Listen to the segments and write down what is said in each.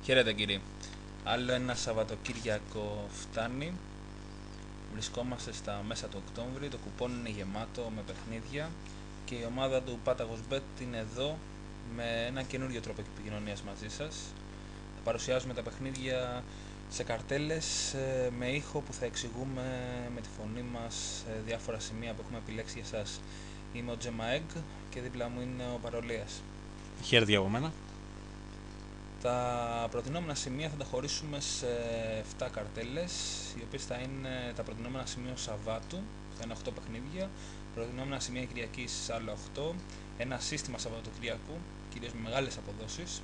Χαίρετε κύριοι. Άλλο ένα Σαββατοκύριακο φτάνει. Βρισκόμαστε στα μέσα του Οκτώβρη. Το κουπόν είναι γεμάτο με παιχνίδια και η ομάδα του Patago's Bet είναι εδώ με ένα καινούριο τρόπο επικοινωνίας μαζί σας. Θα παρουσιάζουμε τα παιχνίδια σε καρτέλες με ήχο που θα εξηγούμε με τη φωνή μας διάφορα σημεία που έχουμε επιλέξει για σας. Είμαι ο Τζεμαέγ και δίπλα μου είναι ο Παρολίας. Χαίρετε από μένα. Τα προτινόμενα σημεία θα τα χωρίσουμε σε 7 καρτέλες, οι οποίες θα είναι τα προτινόμενα σημεία Σαββάτου, θα είναι 8 παιχνίδια, προτινόμενα σημεία Κυριακής άλλα 8, ένα σύστημα Σαββατοκυριακού, κυρίως με μεγάλες αποδόσεις,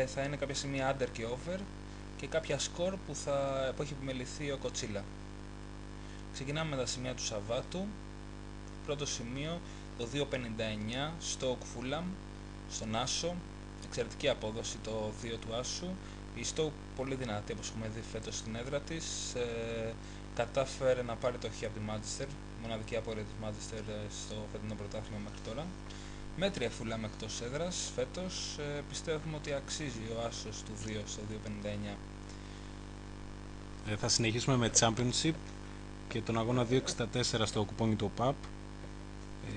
θα είναι κάποια σημεία under και over και κάποια σκορ που έχει επιμεληθεί ο Κοτσίλα. Ξεκινάμε με τα σημεία του Σαββάτου. Πρώτο σημείο, το 2.59 στο Fulham, στον Άσο. Εξαιρετική απόδοση το 2 του Άσου. Η Stoke πολύ δυνατή όπως έχουμε δει φέτος στην έδρα της. Κατάφερε να πάρει το χ από τη Manchester, μοναδική απόρρια της Manchester στο φετινό πρωτάθλημα μέχρι τώρα. Μέτρια Fulham εκτός έδρας φέτος. Πιστεύουμε ότι αξίζει ο Άσος του 2 στο 2.59. Θα συνεχίσουμε με Championship και τον αγώνα 2.64 στο κουπόνι του PAP.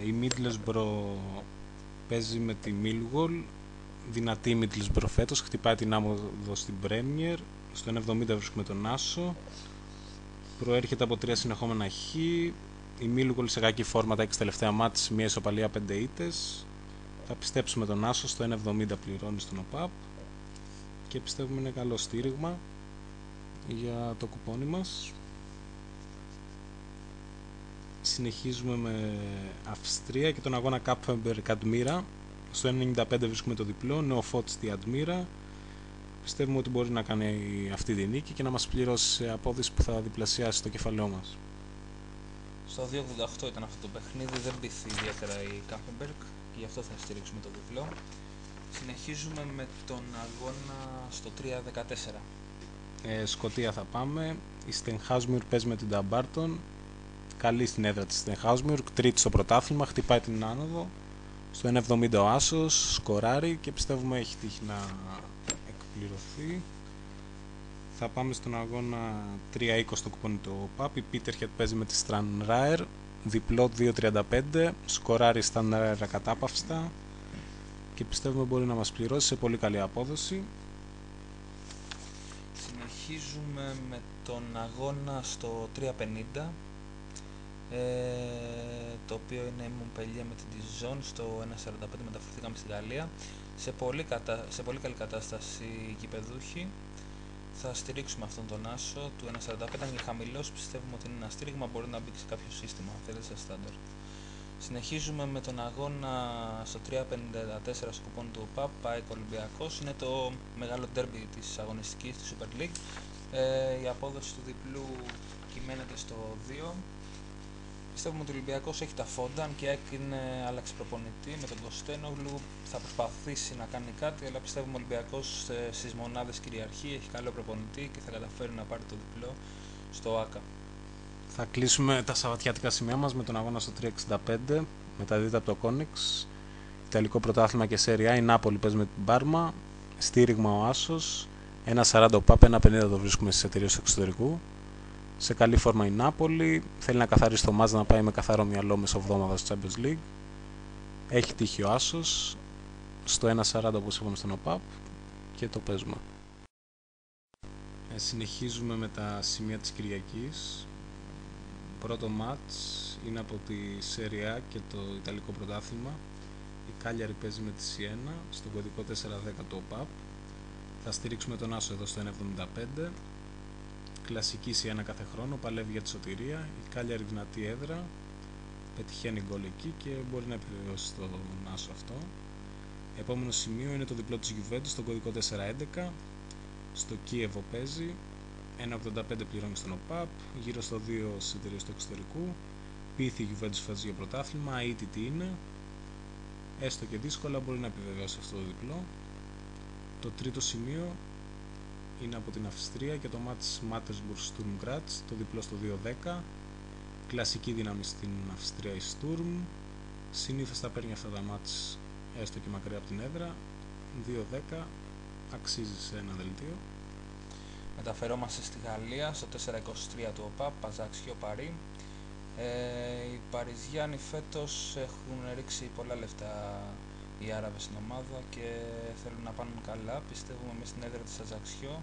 Η Middlesbrough παίζει με τη Millwall. Δυνατή η Middlesbrough φέτος, χτυπάει την άμμοδο στην Premier. Στο 1.70 βρίσκουμε τον Άσο. Προέρχεται από 3 συνεχόμενα χ. Η Millwall σε κακή φόρμα τα 6 τελευταία μάτς, μια ισοπαλία 5 ήττες. Θα πιστέψουμε τον Άσο, στο 1.70 πληρώνει στον ΟΠΑΠ και πιστεύουμε είναι καλό στήριγμα για το κουπόνι μας. Συνεχίζουμε με Αυστρία και τον αγώνα Kapfenberg Admira. Στο 1.95 βρίσκουμε το διπλό, νεοφώτης στη Admira. Πιστεύουμε ότι μπορεί να κάνει αυτή τη νίκη και να μας πληρώσει σε απόδοση που θα διπλασιάσει το κεφαλαίο μας. Στο 2.88 ήταν αυτό το παιχνίδι, δεν πείθει ιδιαίτερα η Kapfenberg και γι' αυτό θα στηρίξουμε το διπλό. Συνεχίζουμε με τον αγώνα στο 3.14. Σκωτία θα πάμε. Η Stenhousemuir παίζει με την Dumbarton. Καλή στην έδρα της Stenhousemuir, τρίτη στο πρωτάθλημα, χτυπάει την άνοδο. Στο 1.70 ο Άσος σκοράρει και πιστεύουμε έχει τύχει να εκπληρωθεί. Θα πάμε στον αγώνα 3.20 στο κουπόνι του PAP. Η Peterhead παίζει με τη Stranraer, διπλό 2.35, σκοράρει Stranraer ακατάπαυστα και πιστεύουμε μπορεί να μας πληρώσει σε πολύ καλή απόδοση. Συνεχίζουμε με τον αγώνα στο 3.50, το οποίο είναι η Montpellier με την Dijon. Στο 1.45 μεταφερθήκαμε στη Γαλλία. Σε πολύ καλή κατάσταση οι γηπεδούχοι. Θα στηρίξουμε αυτόν τον Άσο του 1.45, ήταν και χαμηλός, πιστεύουμε ότι είναι ένα στήριγμα, μπορεί να μπει σε κάποιο σύστημα, θέλετε σε στάνταρ. Συνεχίζουμε με τον αγώνα στο 3.54 στο κουπόνι του ΟΠΑΠ, πάει Ολυμπιακός, είναι το μεγάλο ντέρμπι της αγωνιστικής της Super League. Η απόδοση του διπλού κυμαίνεται στο 2. Πιστεύουμε ότι ο Ολυμπιακός έχει τα φόντα, αν και άλλαξε προπονητή με τον Κωστένογλου, θα προσπαθήσει να κάνει κάτι, αλλά πιστεύουμε ο Ολυμπιακός στις μονάδες κυριαρχεί, έχει καλό προπονητή και θα καταφέρει να πάρει το διπλό στο ΆΚΑ. Θα κλείσουμε τα σαββατιάτικα σημεία μας με τον αγώνα στο 3.65, μεταδίδεται από το Κόνιξ. Ιταλικό πρωτάθλημα και Σέρια, η Νάπολη παίζει με την Πάρμα, στήριγμα ο Άσος, 1.40 ο ΠΑΠ, 1.50 το βρίσκουμε στις εταιρείες του εξωτερικού. Σε καλή φόρμα η Νάπολη, θέλει να καθαρίσει το μάτς, να πάει με καθαρό μυαλό μεσοβδόμαδα στο Champions League. Έχει τύχει ο Άσος, στο 1.40 όπως είπαμε στον ΟΠΑΠ και το παίζουμε. Συνεχίζουμε με τα σημεία της Κυριακής. Πρώτο μάτς είναι από τη Serie A και το Ιταλικό πρωτάθλημα. Η Κάλιαρη παίζει με τη Σιένα, στον κωδικό 410 το ΟΠΑΠ. Θα στηρίξουμε τον Άσο εδώ στο 1.75. Κλασική Σιένα κάθε χρόνο, παλεύει για τη σωτηρία. Η Κάλιαρη δυνατή έδρα, πετυχαίνει γκολ εκεί και μπορεί να επιβεβαιώσει τον Άσο αυτό. Επόμενο σημείο είναι το διπλό της Juventus στον κωδικό 411. Στο Κίεβο παίζει, 1.85 πληρώνει στον ΟΠΑΠ, γύρω στο 2 στις εταιρείες του εξωτερικού. Πείθει η Juventus φέτος για πρωτάθλημα, αίτητη είναι. Έστω και δύσκολα μπορεί να επιβεβαιώσει αυτό το διπλό. Το τρίτο σημείο είναι από την Αυστρία και το μάτς Mattersburg Sturm Graz, το διπλό στο 2.10. Κλασική δύναμη στην Αυστρία η Sturm. Συνήθως θα παίρνει αυτά τα μάτς έστω και μακριά από την έδρα. 2.10 αξίζει σε ένα δελτίο. Μεταφερόμαστε στη Γαλλία, στο 423 του ΟΠΑΠ, Παζάξιο Παρί. Οι Παριζιάνοι φέτος έχουν ρίξει πολλά λεφτά οι Άραβες στην ομάδα και θέλουν να πάνε καλά. Πιστεύουμε μέσα στην έδρα της Αζαξιό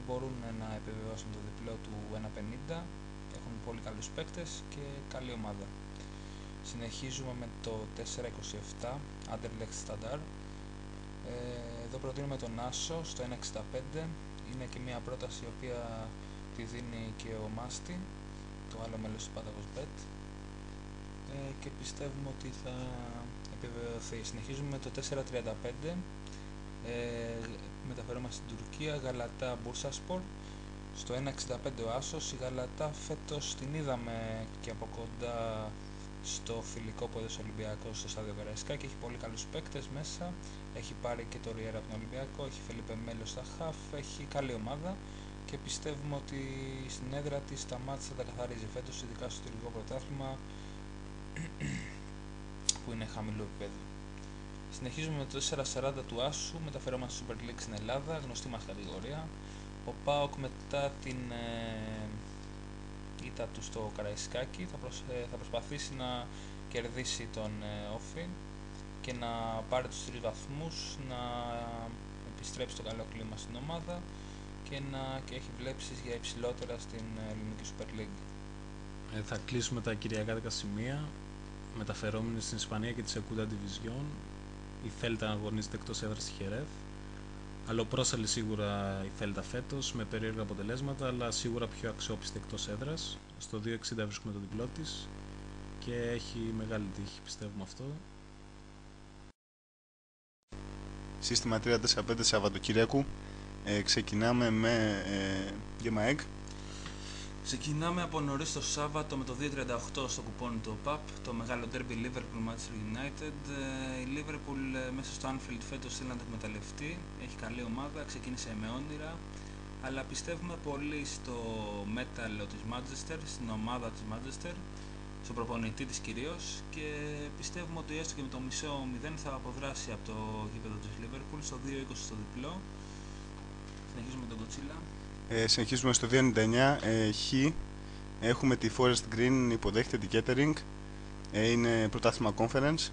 μπορούν να επιβεβαιώσουν το διπλό του 1.50. Έχουν πολύ καλούς παίκτες και καλή ομάδα. Συνεχίζουμε με το 4.27 Anderlecht Standard. Εδώ προτείνουμε τον Άσο στο 1.65. Είναι και μια πρόταση η οποία τη δίνει και ο Μάστη, το άλλο μέλος του Πάταγος Bet, και πιστεύουμε ότι θα επιβεβαιωθεί. Συνεχίζουμε με το 4.35. Μεταφερόμαστε στην Τουρκία, Γαλατά Μπούρσασπορ στο 1.65 ο Άσος. Η Γαλατά φέτος την είδαμε και από κοντά στο φιλικό που έδωσε ο Ολυμπιακός στο στάδιο Καραϊσκάκη. Έχει πολύ καλούς παίκτες μέσα. Έχει πάρει και το Ριέρα από τον Ολυμπιακό. Έχει Φελίπε Μέλο στα χαφ. Έχει καλή ομάδα και πιστεύουμε ότι στην έδρα της τα μάτς θα τα καθαρίζει φέτος, ειδικά στο τελικό πρωτάθλημα που είναι χαμηλού επίπεδου. Συνεχίζουμε με το 4.40 του Άσου. Μεταφερόμαστε στο Super League στην Ελλάδα, γνωστή μας κατηγορία. Ο ΠΑΟΚ μετά την ήττα του στο Καραϊσκάκη θα προσπαθήσει να κερδίσει τον Όφη και να πάρει τους 3 βαθμούς, να επιστρέψει το καλό κλίμα στην ομάδα και έχει βλέψεις για υψηλότερα στην ελληνική Super League. Θα κλείσουμε τα κυριακά 10 σημεία, μεταφερόμενοι στην Ισπανία και τη Segunda División. Η Θέλτα αγωνίζεται εκτός έδρας στη Χερέφ. Αλλοπρόσαλη σίγουρα η Θέλτα φέτος, με περίεργα αποτελέσματα, αλλά σίγουρα πιο αξιόπιστη εκτός έδρας. Στο 2.60 βρίσκουμε το διπλό της και έχει μεγάλη τύχη, πιστεύουμε αυτό. Σύστημα 3-4-5 Σαββατοκύριακου. Ξεκινάμε με Γέμα Egg. Ξεκινάμε από νωρίς το Σάββατο με το 2.38 στο κουπόνι του ΟΠΑΠ, το μεγάλο derby Liverpool-Manchester United. Η Liverpool μέσα στο Anfield φέτος θέλει να το εκμεταλλευτεί, έχει καλή ομάδα, ξεκίνησε με όνειρα, αλλά πιστεύουμε πολύ στο μέταλλο της Manchester, στην ομάδα της Manchester, στον προπονητή της κυρίως, και πιστεύουμε ότι έστω και με το μισό 0 θα αποδράσει από το γήπεδο της Liverpool στο 2.20 στο διπλό. Συνεχίζουμε τον Κοτσίλα. Συνεχίζουμε στο 2.99 Χ. Έχουμε τη Forest Green, υποδέχεται την Kettering. Είναι πρωτάθλημα Conference.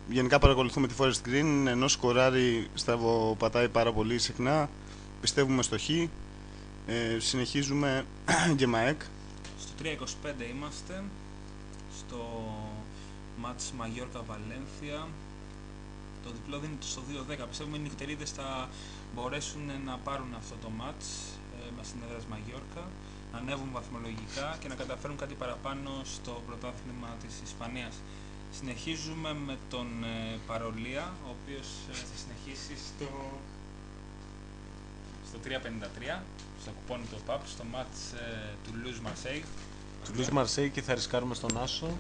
Γενικά παρακολουθούμε τη Forest Green, ενώ σκοράρει, στραβοπατάει πάρα πολύ συχνά. Πιστεύουμε στο Χ. Συνεχίζουμε Γεμαέκ. Στο 3.25 είμαστε στο μάτς Μαγιόρκα Βαλένθια. Το διπλό δίνεται στο 2.10. Πιστεύουμε οι νυχτερίδες θα μπορέσουν να πάρουν αυτό το μάτς με στην έδρα Μαγιόρκα, να ανέβουν βαθμολογικά και να καταφέρουν κάτι παραπάνω στο πρωτάθλημα της Ισπανίας. Συνεχίζουμε με τον Παρολία, ο οποίος θα συνεχίσει στο 3.53, στο κουπόνι του ΟΠΑΠ, στο μάτς του Λουζ Μαρσέιγ. Του Λουζ Μαρσέιγ, και θα ρισκάρουμε στον Άσο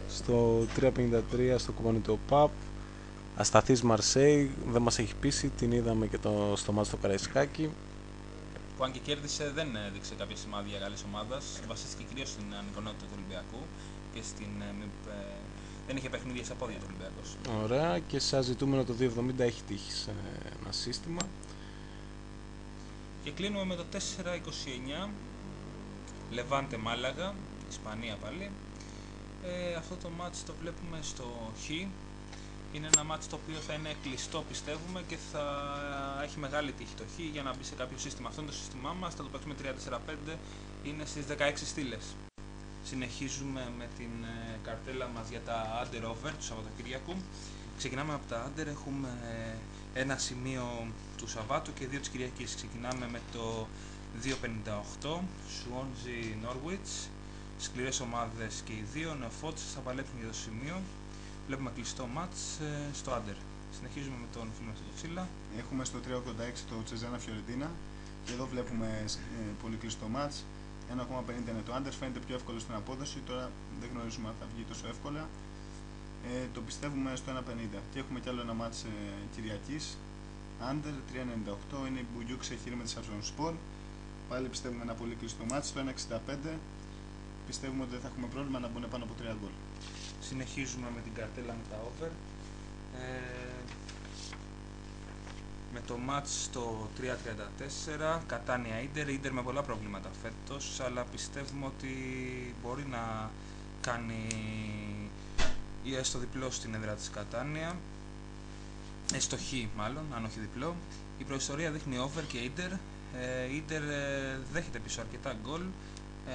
στο 3.53 στο κουπόνι του ΟΠΑΠ. Ασταθής Μαρσέιγ, δεν μας έχει πείσει, την είδαμε και στο μάτς στο Καραϊσκάκι. Που αν και κέρδισε δεν έδειξε κάποια σημάδια καλής ομάδας, βασίστηκε κυρίως στην ανικονότητα του Ολυμπιακού και δεν είχε παιχνίδια στα πόδια του Ολυμπιακός. Ωραία, και σαν ζητούμενο το 2.70 έχει τύχει σε ένα σύστημα. Και κλείνουμε με το 4.29 Λεβάντε Μάλαγα, Ισπανία πάλι. Αυτό το μάτς το βλέπουμε στο Χ. Είναι ένα μάτς το οποίο θα είναι κλειστό, πιστεύουμε, και θα έχει μεγάλη τύχη το Χ για να μπει σε κάποιο σύστημα. Αυτό είναι το σύστημά μας, θα το παίξουμε 3-4-5, είναι στις 16 στήλες. Συνεχίζουμε με την καρτέλα μας για τα Under Over του Σαββατοκύριακου. Ξεκινάμε από τα Under, έχουμε ένα σημείο του Σαββάτου και δύο της Κυριακής. Ξεκινάμε με το 2.58 Swansea Norwich. Σκληρές ομάδες και οι δύο, νεοφώτες θα παλέψουν για το σημείο. Βλέπουμε κλειστό μάτς στο Άντερ. Συνεχίζουμε με τον φίλο μας τον Ξύλα. Έχουμε στο 3.86 το Τσεζάνα Φιωρεντίνα και εδώ βλέπουμε πολύ κλειστό μάτς. 1.50 είναι το Άντερ, φαίνεται πιο εύκολο στην απόδοση. Τώρα δεν γνωρίζουμε αν θα βγει τόσο εύκολα. Το πιστεύουμε στο 1.50. Και έχουμε κι άλλο ένα μάτς Κυριακής. Άντερ 3.98 είναι η Μπουγιούκ σε χείρι με τη Σαψονσπορ. Πάλι πιστεύουμε ένα πολύ κλειστό μάτς. Στο 1.65 πιστεύουμε ότι δεν θα έχουμε πρόβλημα να μπουν πάνω από 3 γκολ. Συνεχίζουμε με την καρτέλα με τα over. με το match στο 3.34, Κατάνια Ίντερ με πολλά προβλήματα φέτος, αλλά πιστεύουμε ότι μπορεί να κάνει ή έστω διπλό στην έδρα της Κατάνια, έστω χ μάλλον, αν όχι διπλό. Η προϊστορία δείχνει over και Ίντερ. Η Ίντερ δέχεται πίσω αρκετά γκολ,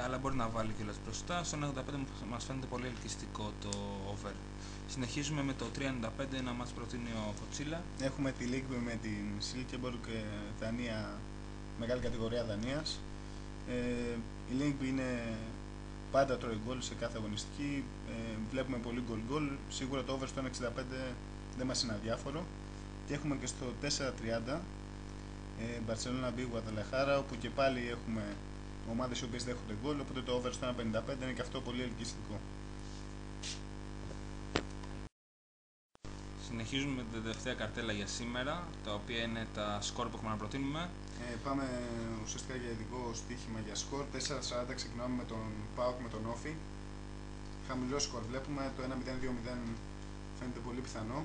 αλλά μπορεί να βάλει κιόλας μπροστά. Στον 85 μας φαίνεται πολύ ελκυστικό το over. Συνεχίζουμε με το 3.95, ένα μάτς προτείνει ο Κοτσίλα. Έχουμε τη Λίγκμπι με την Silkeborg, Δανία, μεγάλη κατηγορία Δανίας. Η Λίγκμπι είναι πάντα τρώει γκολ σε κάθε αγωνιστική. Βλέπουμε πολύ γκολ. Σίγουρα το over στο 1.65 δεν μας είναι αδιάφορο. Και έχουμε και στο 4.30 Barcelona B Guadalajara, όπου και πάλι έχουμε ομάδες οι οποίες δέχονται γκολ, οπότε το over στο 1.55 είναι και αυτό πολύ ελκυστικό. Συνεχίζουμε με την τελευταία καρτέλα για σήμερα, τα οποία είναι τα σκορ που έχουμε να προτείνουμε. Πάμε ουσιαστικά για ειδικό στοίχημα για σκορ. 4.40 ξεκινάμε με τον ΠΑΟΚ με τον Όφι. Χαμηλό σκορ βλέπουμε, το 1-0-2-0 φαίνεται πολύ πιθανό.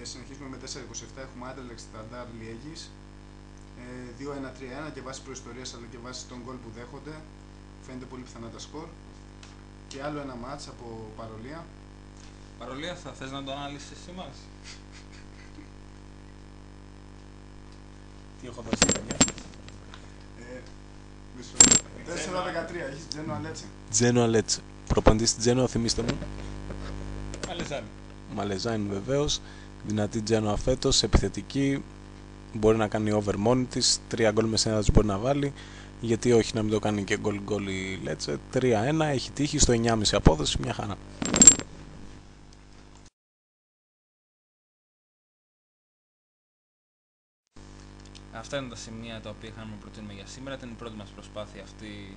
Συνεχίζουμε με 4.27, έχουμε Anderlecht Standard Liège. 2-1-3-1 και βάσει προϊστορίας αλλά και βάσει των γκολ που δέχονται φαίνεται πολύ πιθανά τα σκορ. Και άλλο ένα μάτς από Παρολία. Παρολία, θα θες να το αναλύσεις εσύ μας? Τι έχω δώσει καμιά. 4-13, έχεις Τζένοα Λέτσε. Τζένοα Λέτσε. Προπαντής στην Τζένοα, θυμίστε μου. Μαλεζάνη. Μαλεζάνη βεβαίως. Δυνατή Τζένοα φέτος, επιθετική. Μπορεί να κάνει over μόνη της. 3 γκολ με σένα μπορεί να βάλει. Γιατί όχι να μην το κάνει και γκολ η Λέτσε. 3-1, έχει τύχει στο 9,5 απόδοση, μια χαρά. Αυτά είναι τα σημεία τα οποία είχαμε προτείνουμε για σήμερα. Ήταν η πρώτη μας προσπάθεια αυτή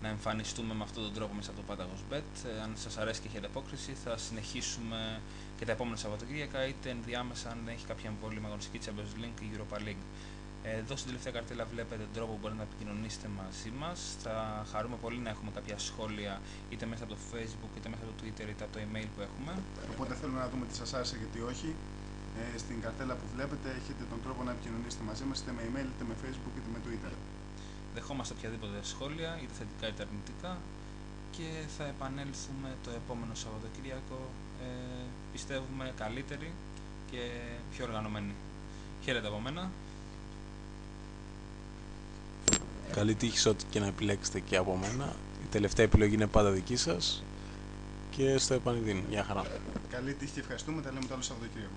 να εμφανιστούμε με αυτόν τον τρόπο μέσα από το Πάταγος Bet. Αν σας αρέσει και έχετε απόκριση, θα συνεχίσουμε και τα επόμενα Σαββατοκύριακα, είτε ενδιάμεσα αν έχει κάποια εμβόλυμα με αγωνιστική Champions League ή Europa League. Εδώ στην τελευταία καρτέλα βλέπετε τον τρόπο που μπορείτε να επικοινωνήσετε μαζί μας. Θα χαρούμε πολύ να έχουμε κάποια σχόλια είτε μέσα από το Facebook, είτε μέσα από το Twitter, είτε από το email που έχουμε. Οπότε θέλουμε να δούμε τι σας άρεσε και τι όχι. Στην καρτέλα που βλέπετε έχετε τον τρόπο να επικοινωνήσετε μαζί μας είτε με email, είτε με Facebook, είτε με Twitter. Δεχόμαστε οποιαδήποτε σχόλια, είτε θετικά είτε αρνητικά, και θα επανέλθουμε το επόμενο Σαββατοκύριακο, πιστεύουμε καλύτεροι και πιο οργανωμένοι. Χαίρετε από μένα. Καλή τύχη σε ό,τι και να επιλέξετε και από μένα. Η τελευταία επιλογή είναι πάντα δική σας. Και στο επανειδήν. Γεια χαρά. Καλή τύχη και ευχαριστούμε. Τα λέμε το άλλο Σαββατοκύριακο.